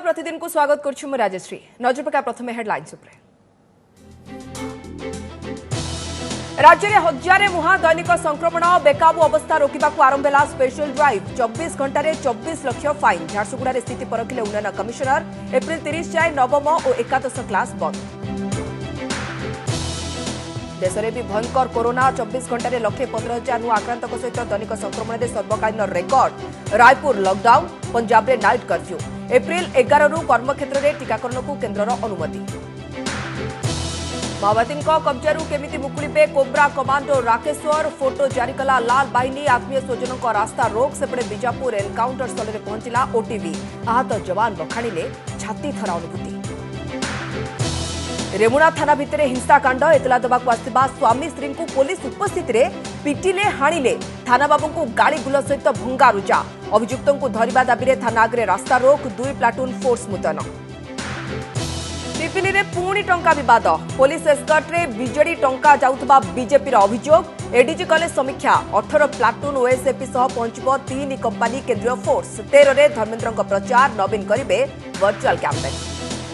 प्रतिदिन को स्वागत करछु मु राजश्री। नजर पका प्रथमे हेडलाइंस उपरे। राज्य में हजारे मुहा दैनिक संक्रमण बेकाबू अवस्था रोकवा आरंभ है स्पेशल ड्राइव 24 घंटे 24 लाख फाइन। झारसुगुड़ा स्थिति परखिले उन्नयन कमिशनर। एप्रिल 30 जाए नवम और एकादश क्लास बंद। देश में भी भयंकर कोरोना 24 घंटे 1,15,000 नु आक्रांत सहित दैनिक संक्रमण में सर्वकालीन रेकर्ड। रायपुर लॉकडाउन, पंजाब में नाइट कर्फ्यू। एप्रिल 11 रु कर्मक्षेत्र में टीकाकरण को केन्द्र अनुमति। माओवादी कब्जार केमिति मुकुलिबे कोब्रा कमांडो राकेश्वर। फोटो जारी कला लाल बाहिनी। आत्मीय स्वजनों रास्ता रोक। सेपटे बीजापुर एनकाउंटर स्थल में पहुंचला ओटीवी। आहत जवान बखाणिले छाती थरा अनुभूति। रेमुणा थाना भितर हिंसाकांड। एतला देवाक आसिबा स्वामी स्त्री को पुलिस उपस्थित रे पिटिले हाणिले। थाना बाबू को गाड़ी गुल सहित भंगारुजा। अभियुक्तों को धरिबा दाबी रे थाना आगे रास्ता रोक। 2 प्लाटून फोर्स मुतयन। पिपिली रे पुणी टंका विवाद। पुलिस एस्कर्ट रे बिजेडी टंका जाउथबा बीजेपी अभियोग। एडीजी कले समीक्षा। 18 प्लाटून ओएसएपी सह पहुंचब 3 कंपानी केंद्रीय फोर्स। 13 रे धर्मेंद्र प्रचार नवीन करिबे वर्चुअल कैंपेन।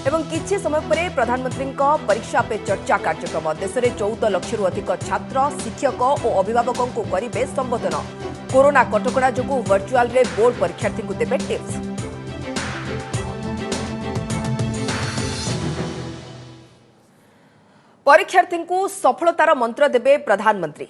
एवं किछि समय पर प्रधानमंत्री परीक्षा पे चर्चा कार्यक्रम। देश में 14 लाख अधिक छात्र शिक्षक और अभिभावकों को करेंगे संबोधन। कोरोना कटकड़ा जो वर्चुअल रे बोर्ड परीक्षार्थी को देवे टिप्स। परीक्षार्थी को सफलतार मंत्र देवे प्रधानमंत्री।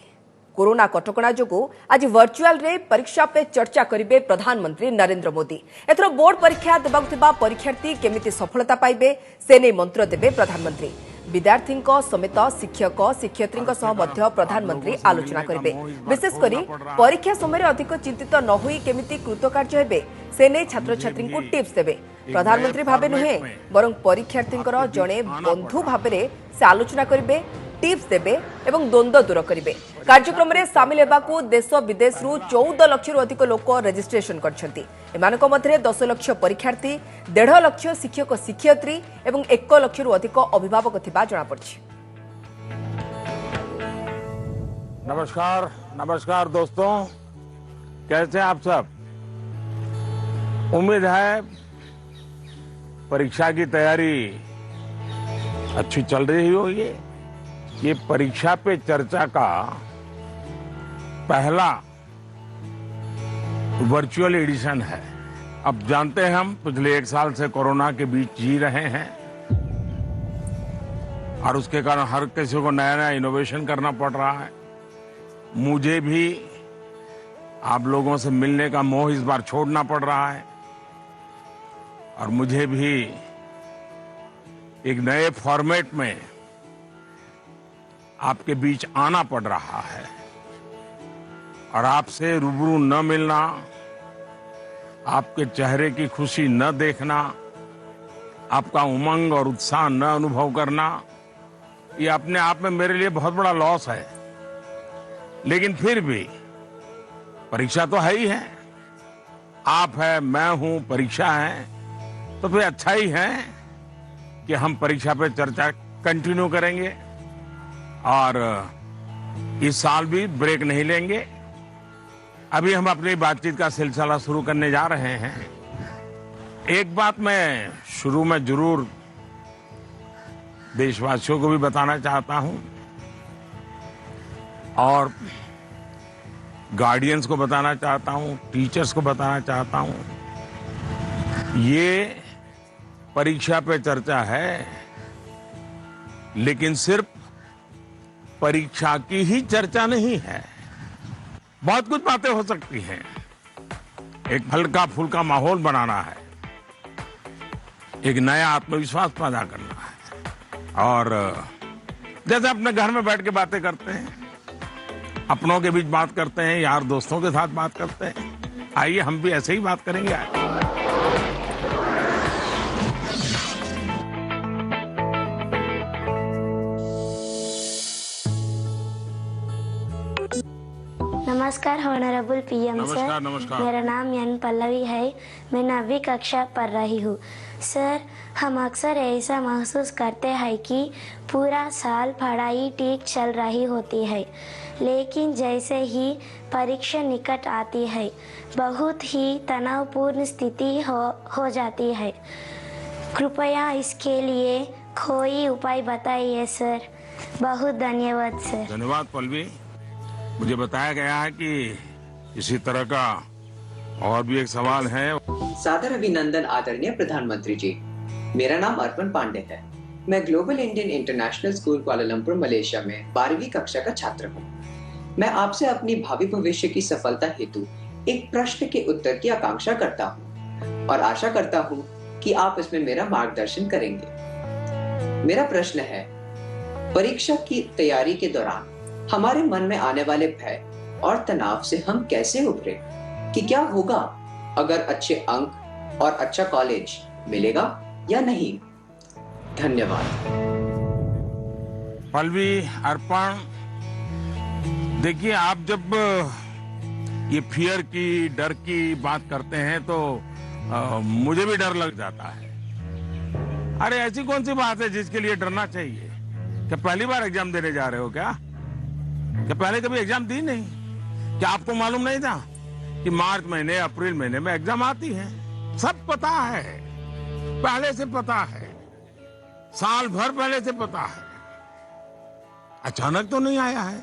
कोरोना कटकणा जो आज वर्चुअल रे परीक्षा पे चर्चा करेंगे प्रधानमंत्री नरेंद्र मोदी। एथर बोर्ड परीक्षा देवा परीक्षार्थी केमिति सफलता पाइबे से नहीं मंत्र देवे प्रधानमंत्री। विद्यार्थी समेत शिक्षक शिक्षयित्री प्रधानमंत्री आलोचना करेंगे। विशेषकर परीक्षा समय अधिक चिंतित न होई केमिति कृतकार्य हेबे से नहीं छात्र छात्री को टिप्स देवे। प्रधानमंत्री भावे नुहे बरं परीक्षार्थी जड़े बंधु भाव से आलोचना करेंगे, टिप्स देवे एवं द्वंद्व दूर करेंगे। कार्यक्रम में सामिल होगा देश विदेश 14 लाख अधिक लोक रजिस्ट्रेशन करछंती। एमानक मध्य 10 लाख परीक्षार्थी, 1.5 लाख शिक्षक शिक्षयित्री एवं 1 लाख अधिक अभिभावक थिबा जणा पड़छि। नमस्कार नमस्कार दोस्तों, कैसे आप सब? उम्मीद है परीक्षा की तैयारी अच्छी चल रही होगी। ये परीक्षा पे चर्चा का पहला वर्चुअल एडिशन है। अब जानते हैं हम पिछले 1 साल से कोरोना के बीच जी रहे हैं और उसके कारण हर किसी को नया नया इनोवेशन करना पड़ रहा है। मुझे भी आप लोगों से मिलने का मोह इस बार छोड़ना पड़ रहा है और मुझे भी एक नए फॉर्मेट में आपके बीच आना पड़ रहा है और आपसे रूबरू न मिलना, आपके चेहरे की खुशी न देखना, आपका उमंग और उत्साह न अनुभव करना, ये अपने आप में मेरे लिए बहुत बड़ा लॉस है। लेकिन फिर भी परीक्षा तो है ही है। आप है, मैं हूं, परीक्षा है, तो फिर अच्छा ही है कि हम परीक्षा पे चर्चा कंटिन्यू करेंगे और इस साल भी ब्रेक नहीं लेंगे। अभी हम अपनी बातचीत का सिलसिला शुरू करने जा रहे हैं। एक बात मैं शुरू में जरूर देशवासियों को भी बताना चाहता हूं और गार्डियंस को बताना चाहता हूं, टीचर्स को बताना चाहता हूं। ये परीक्षा पे चर्चा है, लेकिन सिर्फ परीक्षा की ही चर्चा नहीं है। बहुत कुछ बातें हो सकती हैं। एक हल्का फुल्का माहौल बनाना है, एक नया आत्मविश्वास पैदा करना है और जैसे अपने घर में बैठ के बातें करते हैं, अपनों के बीच बात करते हैं, यार दोस्तों के साथ बात करते हैं, आइए हम भी ऐसे ही बात करेंगे। नमस्कार ऑनरेबल पीएम सर। नमस्कार। मेरा नाम एन पल्लवी है। मैं 9वीं कक्षा पढ़ रही हूँ। सर, हम अक्सर ऐसा महसूस करते हैं कि पूरा साल पढ़ाई ठीक चल रही होती है, लेकिन जैसे ही परीक्षा निकट आती है बहुत ही तनावपूर्ण स्थिति हो जाती है। कृपया इसके लिए कोई उपाय बताइए सर। बहुत धन्यवाद सर। धन्यवाद पल्लवी। मुझे बताया गया है कि इसी तरह का और भी एक सवाल है। सादर अभिनंदन आदरणीय प्रधानमंत्री जी। मेरा नाम अर्पण पांडे है। मैं global Indian international school Kuala Lumpur Malaysia में 12वीं कक्षा का छात्र हूँ। मैं आपसे अपनी भावी भविष्य की सफलता हेतु एक प्रश्न के उत्तर की आकांक्षा करता हूँ और आशा करता हूँ कि आप इसमें मेरा मार्गदर्शन करेंगे। मेरा प्रश्न है, परीक्षा की तैयारी के दौरान हमारे मन में आने वाले भय और तनाव से हम कैसे उभरे? कि क्या होगा अगर अच्छे अंक और अच्छा कॉलेज मिलेगा या नहीं? धन्यवाद। पल्लवी, अर्पण, देखिए आप जब ये फियर की, डर की बात करते हैं तो मुझे भी डर लग जाता है। अरे ऐसी कौन सी बात है जिसके लिए डरना चाहिए? क्या पहली बार एग्जाम देने जा रहे हो क्या पहले कभी एग्जाम दी नहीं? क्या आपको मालूम नहीं था कि मार्च महीने, अप्रैल महीने में एग्जाम आती है? सब पता है, पहले से पता है, साल भर पहले से पता है। अचानक तो नहीं आया है।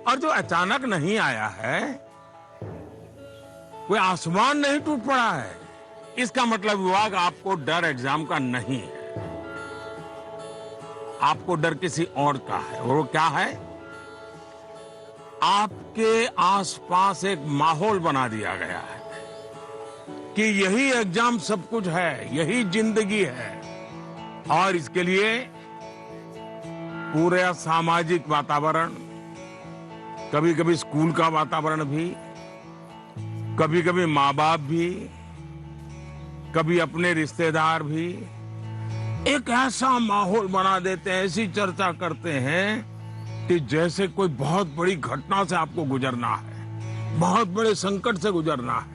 और जो अचानक नहीं आया है, कोई आसमान नहीं टूट पड़ा है। इसका मतलब हुआ कि आपको डर एग्जाम का नहीं है, आपको डर किसी और का है। और वो क्या है? आपके आसपास एक माहौल बना दिया गया है कि यही एग्जाम सब कुछ है, यही जिंदगी है। और इसके लिए पूरा सामाजिक वातावरण, कभी कभी स्कूल का वातावरण भी, कभी कभी माँ बाप भी, कभी अपने रिश्तेदार भी एक ऐसा माहौल बना देते हैं, ऐसी चर्चा करते हैं कि जैसे कोई बहुत बड़ी घटना से आपको गुजरना है, बहुत बड़े संकट से गुजरना है।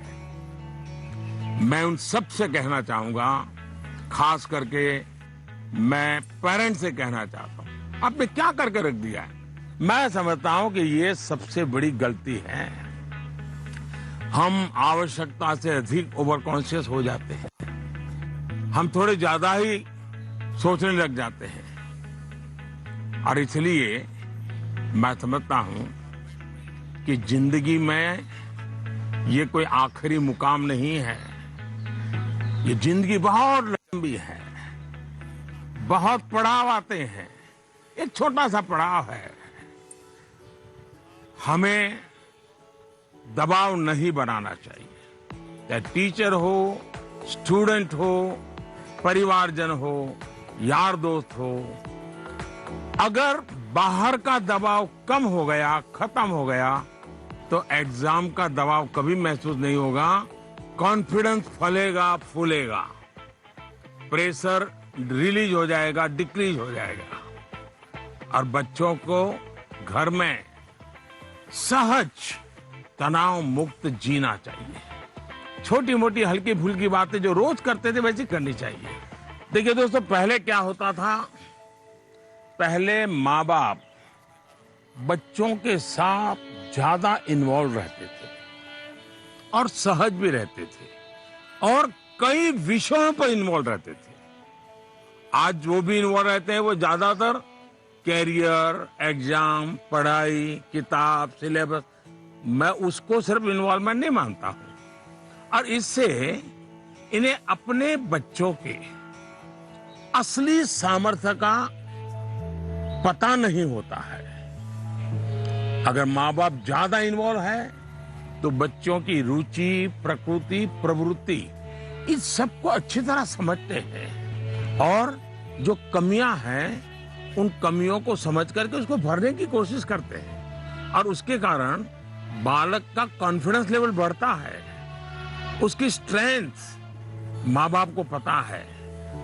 मैं उन सब से कहना चाहूंगा, खास करके मैं पेरेंट्स से कहना चाहता हूं, आपने क्या करके रख दिया है? मैं समझता हूं कि ये सबसे बड़ी गलती है। हम आवश्यकता से अधिक ओवर कॉन्शियस हो जाते हैं, हम थोड़े ज्यादा ही सोचने लग जाते हैं। और इसलिए मैं समझता हूं कि जिंदगी में ये कोई आखिरी मुकाम नहीं है। ये जिंदगी बहुत लंबी है, बहुत पड़ाव आते हैं। एक छोटा सा पड़ाव है। हमें दबाव नहीं बनाना चाहिए। चाहे टीचर हो, स्टूडेंट हो, परिवारजन हो, यार दोस्त हो। अगर बाहर का दबाव कम हो गया, खत्म हो गया, तो एग्जाम का दबाव कभी महसूस नहीं होगा। कॉन्फिडेंस फलेगा, फूलेगा, प्रेशर रिलीज हो जाएगा, डिक्रीज हो जाएगा। और बच्चों को घर में सहज, तनाव मुक्त जीना चाहिए। छोटी मोटी हल्की फुल्की बातें जो रोज करते थे वैसी करनी चाहिए। देखिए दोस्तों, पहले क्या होता था? पहले माँ बाप बच्चों के साथ ज्यादा इन्वॉल्व रहते थे और सहज भी रहते थे और कई विषयों पर इन्वॉल्व रहते थे। आज जो भी इन्वॉल्व रहते हैं वो ज्यादातर कैरियर, एग्जाम, पढ़ाई, किताब, सिलेबस, मैं उसको सिर्फ इन्वॉल्वमेंट नहीं मानता हूं। और इससे इन्हें अपने बच्चों के असली सामर्थ्य का पता नहीं होता है। अगर माँ बाप ज्यादा इन्वॉल्व है तो बच्चों की रुचि, प्रकृति, प्रवृत्ति, इस सबको अच्छी तरह समझते हैं और जो कमियां हैं उन कमियों को समझ करके उसको भरने की कोशिश करते हैं। और उसके कारण बालक का कॉन्फिडेंस लेवल बढ़ता है, उसकी स्ट्रेंथ माँ बाप को पता है,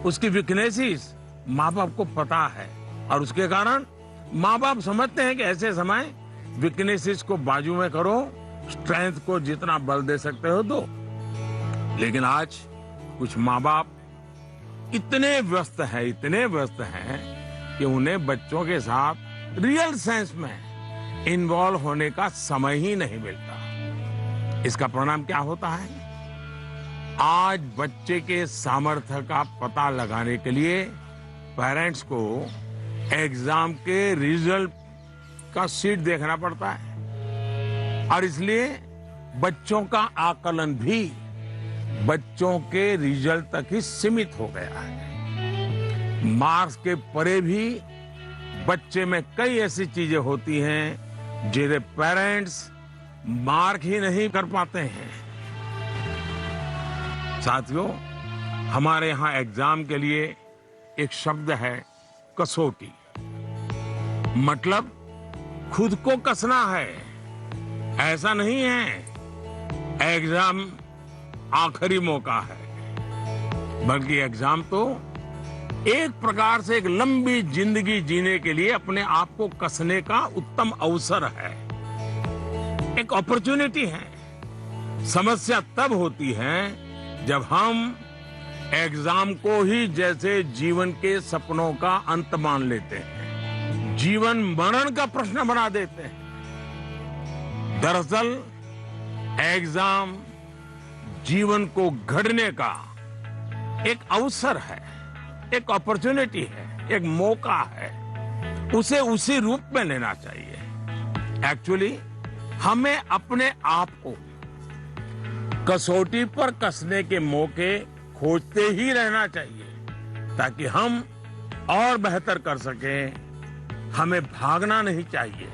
उसकी वीकनेसेस माँ बाप को पता है। और उसके कारण माँ बाप समझते हैं कि ऐसे समय वीकनेसेस को बाजू में करो, स्ट्रेंथ को जितना बल दे सकते हो दो। लेकिन आज कुछ माँ बाप इतने व्यस्त हैं कि उन्हें बच्चों के साथ रियल सेंस में इन्वॉल्व होने का समय ही नहीं मिलता। इसका परिणाम क्या होता है? आज बच्चे के सामर्थ्य का पता लगाने के लिए पेरेंट्स को एग्जाम के रिजल्ट का शीट देखना पड़ता है और इसलिए बच्चों का आकलन भी बच्चों के रिजल्ट तक ही सीमित हो गया है। मार्क्स के परे भी बच्चे में कई ऐसी चीजें होती हैं जिन्हें पेरेंट्स मार्क ही नहीं कर पाते हैं। साथियों, हमारे यहां एग्जाम के लिए एक शब्द है कसौटी। मतलब खुद को कसना है, ऐसा नहीं है एग्जाम आखिरी मौका है, बल्कि एग्जाम तो एक प्रकार से एक लंबी जिंदगी जीने के लिए अपने आप को कसने का उत्तम अवसर है, एक अपॉर्चुनिटी है। समस्या तब होती है जब हम एग्जाम को ही जैसे जीवन के सपनों का अंत मान लेते हैं, जीवन मरण का प्रश्न बना देते हैं। दरअसल एग्जाम जीवन को गढ़ने का एक अवसर है, एक अपॉर्चुनिटी है, एक मौका है। उसे उसी रूप में लेना चाहिए। एक्चुअली हमें अपने आप को कसौटी पर कसने के मौके खोजते ही रहना चाहिए ताकि हम और बेहतर कर सकें। हमें भागना नहीं चाहिए।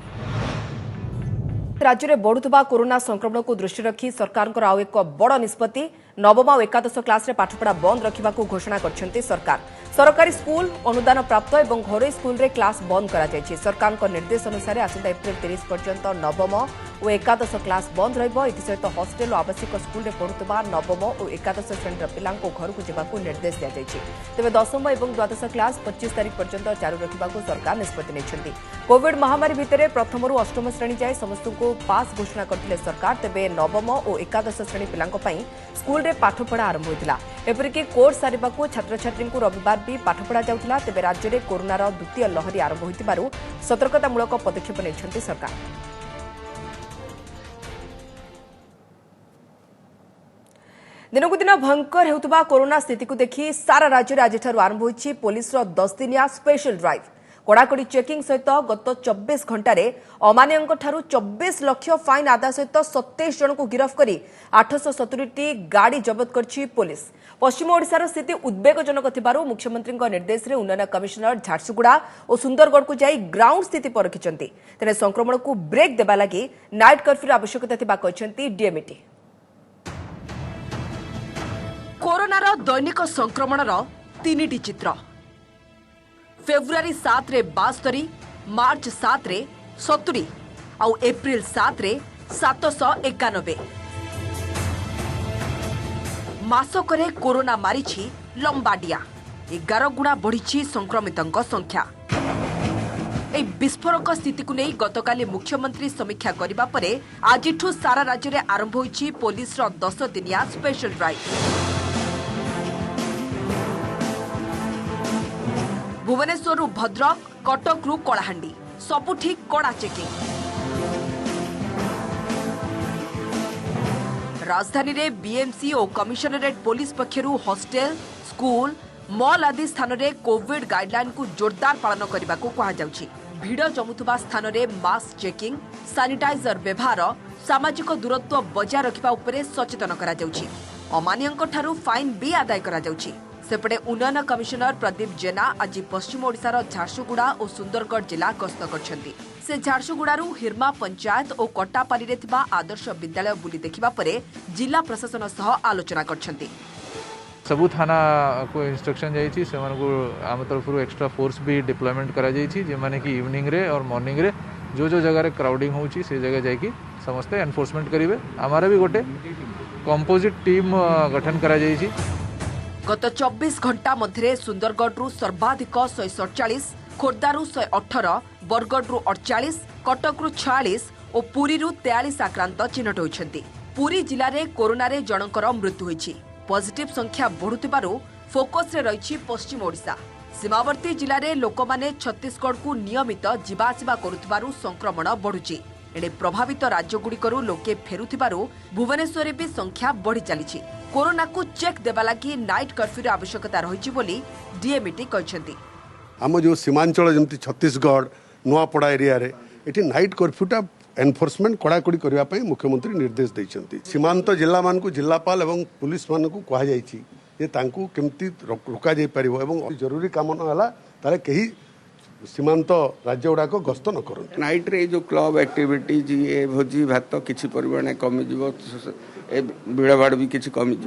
राज्य में बढ़ुवा कोरोना संक्रमण को दृष्टि रखी सरकार आउ एक बड़ निष्पत्ति नवम और एकादश क्लास रे पाठपढ़ा बंद रखा घोषणा करछंती सरकार। सरकारी स्कूल अनुदान प्राप्त और घरोई स्कूल रे क्लास बंद करा जायछि। सरकार को निर्देश अनुसार आसंता एप्रिल 30 पर्यंत नवम और एकादश क्लास बंद रहिबो। एथिसहित हॉस्टेल और आवासिक स्कूल रे पढ़ुतबा नवम और एकादश श्रेणी पिलांको घर को जेबाकू निर्देश दिया जायछि। तेबे दशम और द्वादश क्लास 25 तारिख पर्यंत चालू रखिबाकू सरकार निष्पत्ति नेछंती। कोविड महामारी भितर प्रथम रु अष्टम श्रेणी जाए समस्त को पास घोषणा करथिले सरकार। तेबे नवम और एकादश श्रेणी पिलांको पई स्कूल रे पाठपढ़ा आरंभ होइतिला। एपरिक कोर्स सारिबाकू छात्र छात्री को रविवार भी पाठपढ़ा जाउतिला। तेबे राज्य में कोरोनार द्वितीय लहरी आरंभ होइतिबारु सतर्कतामूलक पदक्षेप नेछंती सरकार। दिनकू दिन भयंकर हेउतबा कोरोना स्थिति को देखि सारा राज्य में आज आरंभ होइछि पुलिस 10 दिनिया स्पेशल ड्राइव। कड़ाकड़ी चेकिंग सहित गत 24 घंटे अमानियों ठारू 24 लाख फाइन आदाय सहित 27 जन को गिरफ्त कर 870 गाड़ी जबत करछि पुलिस। पश्चिम ओडिशार स्थिति उद्वेगजनक थिबारु मुख्यमंत्री निर्देश रे उन्नयन कमिशनर झारसुगुड़ा और सुंदरगढ़ को जाई ग्राउंड स्थिति परखिछंती। तेने संक्रमण को ब्रेक देबा लागि नाइट कर्फ्यू आवश्यकता थिबा कहछंती डीएमईटी। कोरोनार दैनिक संक्रमणर 3टी चित्र। फेब्रुआरी 7 रे 72, मार्च 7 रे 70 और एप्रिल 7 रे 791। मासकरे कोरोना मारिछि लंबाडिया। 11 गुणा बढ़ी संक्रमितों संख्या। ए विस्फोरक स्थिति को नहीं गतकाली मुख्यमंत्री समीक्षा करबा परे आजिठू सारा राज्य में आरंभ होइछि पुलिस 10 दिनिया स्पेशल ड्राइव। भुवनेश्वर भद्रक, कटक रु कलाहांडी सबुठी कड़ा चेकिंग। राजधानी रे बीएमसी और कमिशनरेट पुलिस पक्षरु हॉस्टेल, स्कूल, मॉल आदि स्थान रे कोविड गाइडलाइन को जोरदार पालन करने को कहा जाउछि। भीड़ जमुथुबा स्थान रे मास्क चेकिंग, सैनिटाइजर व्यवहार, सामाजिक दूरत्व बजाय रखिबा उपरे सचेतन करा जाउछि। अमानियों ठारू फाइन भी आदाय करा जाउछि। सेपटे उन्नयन कमिशनर प्रदीप जेना आज पश्चिम ओडिशार झारसुगुड़ा और सुंदरगढ़ जिला गस्त करछंती। से झारसुगुड़ारू हिरमा पंचायत और कटापाली रे थिबा आदर्श विद्यालय बुली देखिबा परे जिला प्रशासन सह आलोचना करछंती। सबु थाना को इंस्ट्रक्शन जाइछि से मानको आम तरफ एक्स्ट्रा फोर्स भी डिप्लॉयमेंट करा जाइछि जे माने कि इवनिंग रे और मॉर्निंग रे जो जो जगह रे क्राउडिंग होउछि से जगह जाई कि समस्त एनफोर्समेंट करिवे। हमारा भी गोटे कंपोजिट टीम गठन करा जाइछि। गत 24 घंटा मध्य सुंदरगढ़ सर्वाधिक 147, खोर्धारू 118, बरगढ़ 48, कटक 46 और पुरी 43 आक्रांत चिन्हट होइछंती। पुरी जिले में कोरोना रे जनकर मृत्यु होइछि। पॉजिटिव संख्या बढ़ुतिबारु फोकस रे रहिछि पश्चिम ओडिशा। सीमावर्ती जिले में लोकमाने छत्तीसगढ़ को नियमित जीवाआसिबा करुथिबारु संक्रमण बढ़ुछि। एणे प्रभावित राज्यगुड़िकरू लोके फेरुथिबारु भुवनेश्वर भी संख्या बढ़ी चलीछि। कोरोना को चेक देवा लगी नाइट कर्फ्यू आवश्यकता रही बोली डीएमईटी कहते। आम जो सीमांचल जमी छत्तीसगढ़ नुआपड़ा एरिया रे एठी नाइट कर्फ्यूटा एनफोर्समेंट कड़ाकड़ी करने मुख्यमंत्री निर्देश देते। सीमांत जिला मान जिलापाल एवं पुलिस मान कहुई केमती रोका जाई परिबो एवं जरूरी काम न ताले कहीं सीमांत राज्य गुड़ाक गस्त न कर। नाइट रे जो क्लब एक्टिविटीज ये भोजी भात किसी परिमाण कमिज भिड़ भाड़ भी किसी कमिज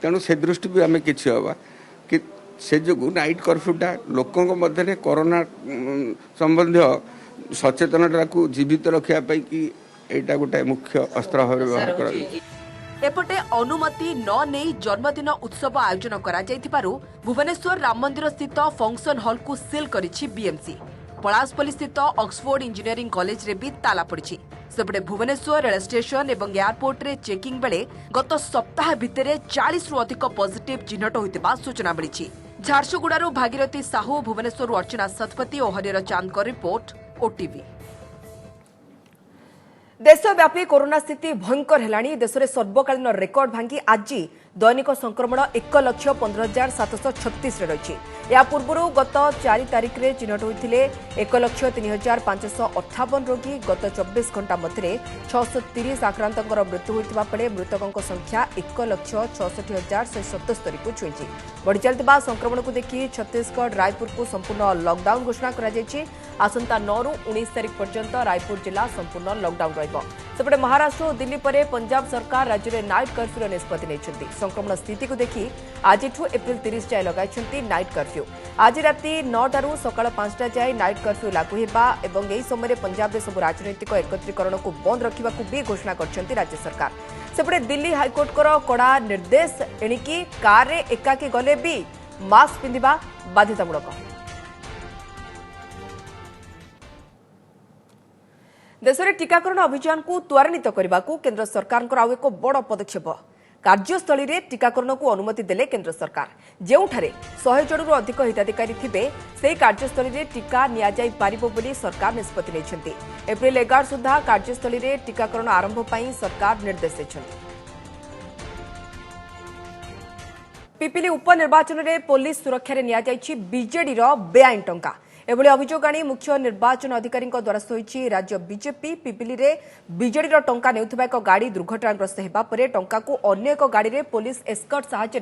तेणु से दृष्टि भी आम कि हवा कि से जो नाइट कर्फ्यूटा लोकों मध्य कोरोना संबंधी सचेतनता को जीवित रखापी कि एटा गोटे मुख्य अस्त्र भाव व्यवहार कर। एपटे अनुमति न नहीं जन्मदिन उत्सव आयोजन करा जायथिबारु भुवनेश्वर राम मंदिर स्थित फंक्शन हॉल को सील करिछि बीएमसी। पलासपल्ली स्थित ऑक्सफोर्ड इंजीनियरिंग कॉलेज रे भी ताला पड़िछि। सेपटे भुवनेश्वर रेल स्टेशन एवं एयरपोर्ट रे चेकिंग बेले गत सप्ताह भितरे 40 रु अधिक पॉजिटिव चिन्हट होइतिबा सूचना मिलिछि। झारसुगुड़ारू भागीरथी साहू, भुवनेश्वर अर्चना शतपथी और हरिहर चांद को रिपोर्ट ओटीवी। देशव्यापी कोरोना स्थिति भयंकर हेलाणी। देश में सर्वकालीन रेकर्ड भांगी आज दैनिक संक्रमण 1,15,736 रही। या पूर्व गत 4 तारिख में चिन्हट होते 1,03,558 रोगी। गत 24 घंटा मध्य 630 आक्रांतर मृत्यु होता बेले मृतकों संख्या 1,66,177 को छुई। बढ़ी चलता संक्रमण को देखि छत्तीसगढ़ रायपुर को संपूर्ण लॉकडाउन घोषणा कर। आसंता 9 ରୁ 19 तारिख पर्यंत रायपुर जिला संपूर्ण लॉकडाउन रहिबो। सेपटे महाराष्ट्र और दिल्ली पर पंजाब सरकार राज्य में नाइट कर्फ्यू निष्पत्ति नहीं। संक्रमण स्थिति को देखि आज एप्रिल 30 जाए लगाई नाइट कर्फ्यू। आज राति 9 ठारू सकाळ 5टा जाए नाइट कर्फ्यू लागू हेबा एवं एही समय पंजाब में सब राजनैतिक एकत्रीकरण को बंद रखा भी घोषणा करछंती राज्य सरकार। सेपटे दिल्ली हाईकोर्ट कड़ा निर्देश एणिकी कार रे एकाकी गले भी मास्क पिंधिबा बाध्यतामूलक। देश में टीकाकरण अभियान को त्वरान्वित करने को केंद्र सरकार आउ एक बड़ पदक्षेप। कार्यस्थली में टीकाकरण को अनुमति देले केंद्र सरकार। ଯେଉଁଠାରେ 100 ଜଣରୁ ଅଧିକ ହିତାଧିକାରୀ ଥିବେ ସେହି କାର୍ଯ୍ୟସ୍ଥଳୀରେ टीका ନିଆଯାଇ ପାରିବ ବୋଲି ସରକାର ନିଷ୍ପତ୍ତି ନେଇଛନ୍ତି। ଏପ୍ରିଲ 11 ସୁଦ୍ଧା କାର୍ଯ୍ୟସ୍ଥଳୀରେ टीकाकरण आरंभ ପାଇଁ ସରକାର ନିର୍ଦ୍ଦେଶ ଦେଇଛନ୍ତି। पिपिली उपनिर्वाचन में पुलिस सुरक्षा रे नियाଯାଇଛି बीजेडी रो बेआईन टंका। एभली अभियोग आनी मुख्य निर्वाचन अधिकारी द्वारस्थ होईछि राज्य बीजेपी। पिपिली रे बीजेडी रो टंका नेउथबा एक गाड़ी दुर्घटनाग्रस्त हेबा परे टंका को अन्य एक गाड़ी रे पुलिस एस्कॉर्ट सहायता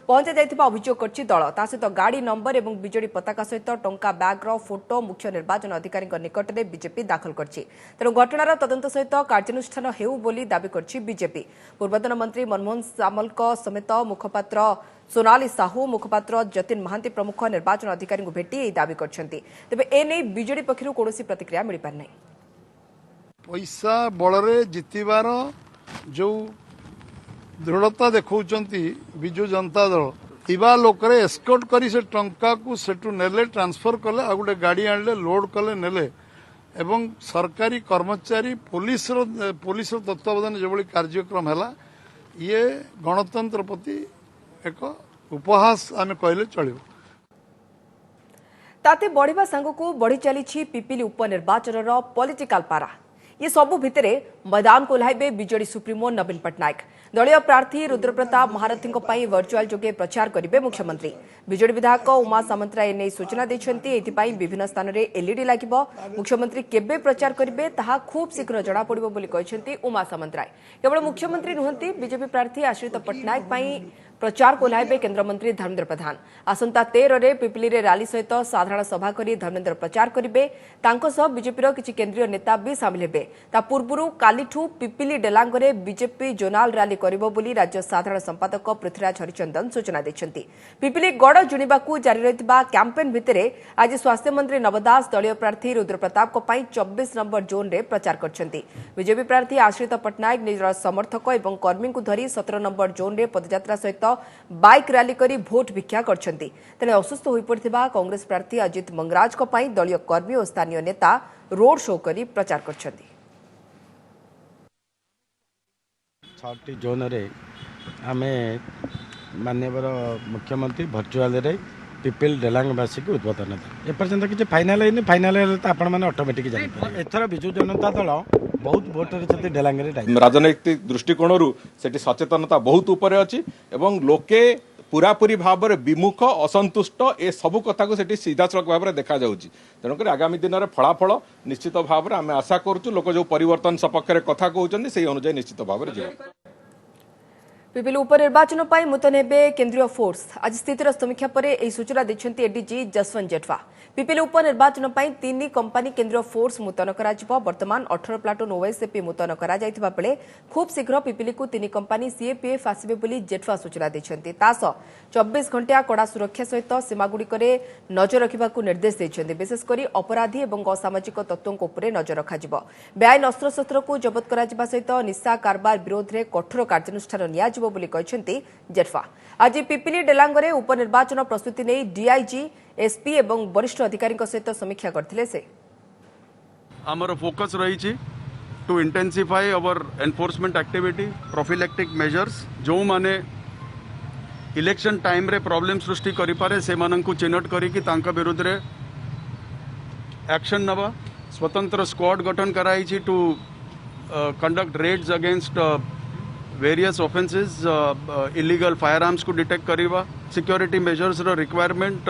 पहुंचा जाइथिबा अभियोग करछि दल। ता सहित गाड़ी नंबर एवं बीजेडी पताका सहित टंका बैग रो फोटो मुख्य निर्वाचन अधिकारी निकट में बीजेपी दाखल करछि। तेणु घटनार तदंत सहित कार्यानुष्ठान हेउ बोली दाबी करछि बीजेपी। पूर्वतन मंत्री मनमोहन सामल समेत मुखपात्र सोनाली साहू, मुखपात्र जतिन महांती प्रमुख निर्वाचन अधिकारी को भेटी दाबी करछंती। तेबे एने बीजेडी पक्षरु कोनोसी प्रतिक्रिया मिल पार नै। पैसा बलरे जितिबार जो दृढ़ता देखौचंती बिजु जनता दल इबा लोकरे एस्कॉर्ट करी से टंका को सेटू नेले ट्रांसफर कले आ गुटे गाड़ी आनले लोड कले नेले एवं सरकारी कर्मचारी पुलिस तत्वावधान जेभली कार्यक्रम हैला ये गणतंत्र प्रति एक उपहास आम कहले चलो। ताते बढ़िबा सांगकू बढ़ी चली पिपिली उपनिर्वाचन पॉलिटिकल पारा। ये सबु भितरे मैदान को ओह्लाइबे बीजेडी सुप्रीमो नवीन पट्टनायक। दलीय प्रार्थी रुद्रप्रताप महारथी वर्चुआल जोगे प्रचार करेंगे मुख्यमंत्री। बीजेडी विधायक उमा सामंतराय एने सूचना देछंती। एथिपाई विभिन्न स्थान रे एलईडी लागिबो। मुख्यमंत्री केबे प्रचार करेंगे ताहा खूब शीघ्र जना पड़िबो बोली कहछंती उमा सामंतराय। केवल मुख्यमंत्री नुहंती बीजेपी प्रार्थी आश्रित पट्टनायक पाई प्रचार को ओह्लाइबे केन्द्रमंत्री धर्मेन्द्र प्रधान। आसंता 13 रे पिपिली रे रैली सहित साधारण सभा करी धर्मेन्द्र प्रचार करेंगे। बीजेपी किसी केंद्रीय नेता भी सामिल हेबे। ता पूर्वरु कालीठू पिपिली डेलांगरे बीजेपी जोनाल रैली करिबो बोली राज्य साधारण संपादक पृथ्वीराज हरिचंदन सूचना देछंती। पिपिली गड़ जुणिबाकू जारी रहितबा कैंपेन भितरे आज स्वास्थ्य मंत्री नव दास दलीय प्रार्थी रुद्रप्रताप को पाई 24 नंबर जोन रे प्रचार करछंती। बीजेपी प्रार्थी आश्रित पट्टनायक निजर समर्थक एवं कर्मी को धरी 17 नंबर जोन रे पदयात्रा सहित बाइक रैली करी भोट भिक्षा करछंती। तेने असुस्थ होई पड़थिबा कांग्रेस प्रार्थी अजित मंगराज को पाई दलीय कर्मी और स्थानीय नेता रोड शो करी प्रचार करछंती। 6टी जोन रे आमे माननीय मुख्यमंत्री वर्चुआल रे पिपिल डेलांगवासी को उद्बोधन एपर्यंत किसी फाइनाल फाइनाल तो आपण मैंने ऑटोमेटिक जान एथर विजु जनता दल बहुत भोटर अच्छे डेलांगे राजनैतिक दृष्टिकोण से सचेतनता बहुत ऊपर अच्छी एवं लोके पूरापूरी भाव में विमुख असंतुष्ट ए सबू कथा को सेठी सीधासलख भाव में देखा जाउची। तेणुकर आगामी दिन में फलाफल निश्चित भाव में आम आशा करूँ लोक जो परिवर्तन सपक्ष में कथा कहते से अनुसार निश्चित भाव में जीवन। पिपिली उपनिर्वाचन पर मुतयन हेबे केंद्रीय फोर्स। आज स्थितिर समीक्षा पर यह सूचना देछन्ती एडीजी जसवंत जेठवा। पिपिली उपनिर्वाचन पर 3 कंपानी केंद्रीय फोर्स मुतयन करा वर्तमान 18 प्लाटून ओएसएपी मुतयन करा जायथिबा बेले खूब शीघ्र पिपिली को 3 कंपानी सीएपीएफ आसिबे बोली जेठवा सूचना देछन्ती। तास 24 घंटा कड़ा सुरक्षा सहित सीमागुड़िक नजर रखा निर्देश देछन्ती। विशेषकर अपराधी और असामाजिक तत्वों उपरे नजर रखाजिबो। बेआईन अस्त्रशस्त्र को जबत करा जिबा सहित निशा कारबार विरोध में कठोर कार्यानुष्ठान नियाजिबो बोली कहछन्ती जेठवा। आज पिपिली डेलांगरे उपनिर्वाचन प्रस्तुति नहीं डीआईजी एसपी एवं वरिष्ठ अधिकारी सहित समीक्षा करथिले से। आमर फोकस रही to intensify our enforcement activity prophylactic measures जो माने इलेक्शन टाइम रे प्रॉब्लम सृष्टि करि पारे से माननकु चिन्हट करिकि तांका विरुद्ध रे एक्शन नबा स्वतंत्र स्क्वाड गठन कराई छी to conduct raids against various offences illegal firearms को डिटेक्ट करवा सिक्योरिटी मेजर्स रो रिक्वायरमेंट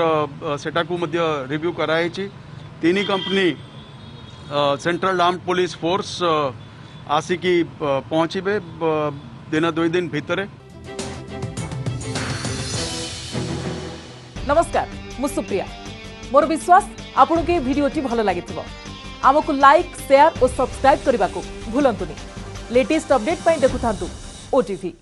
सेटा को मध्य रिव्यू कराई छी। 3 company central armed police force आसिकी पहुंचबे दिन 2 दिन भितरे। नमस्कार मु सुप्रिया मोर विश्वास आपन के वीडियोटी भल लागिथिबो। आमको लाइक शेयर और सब्सक्राइब करने को भूलंतुनी। लेटेस्ट अपडेट पाई देखुथांतु ओटीवी।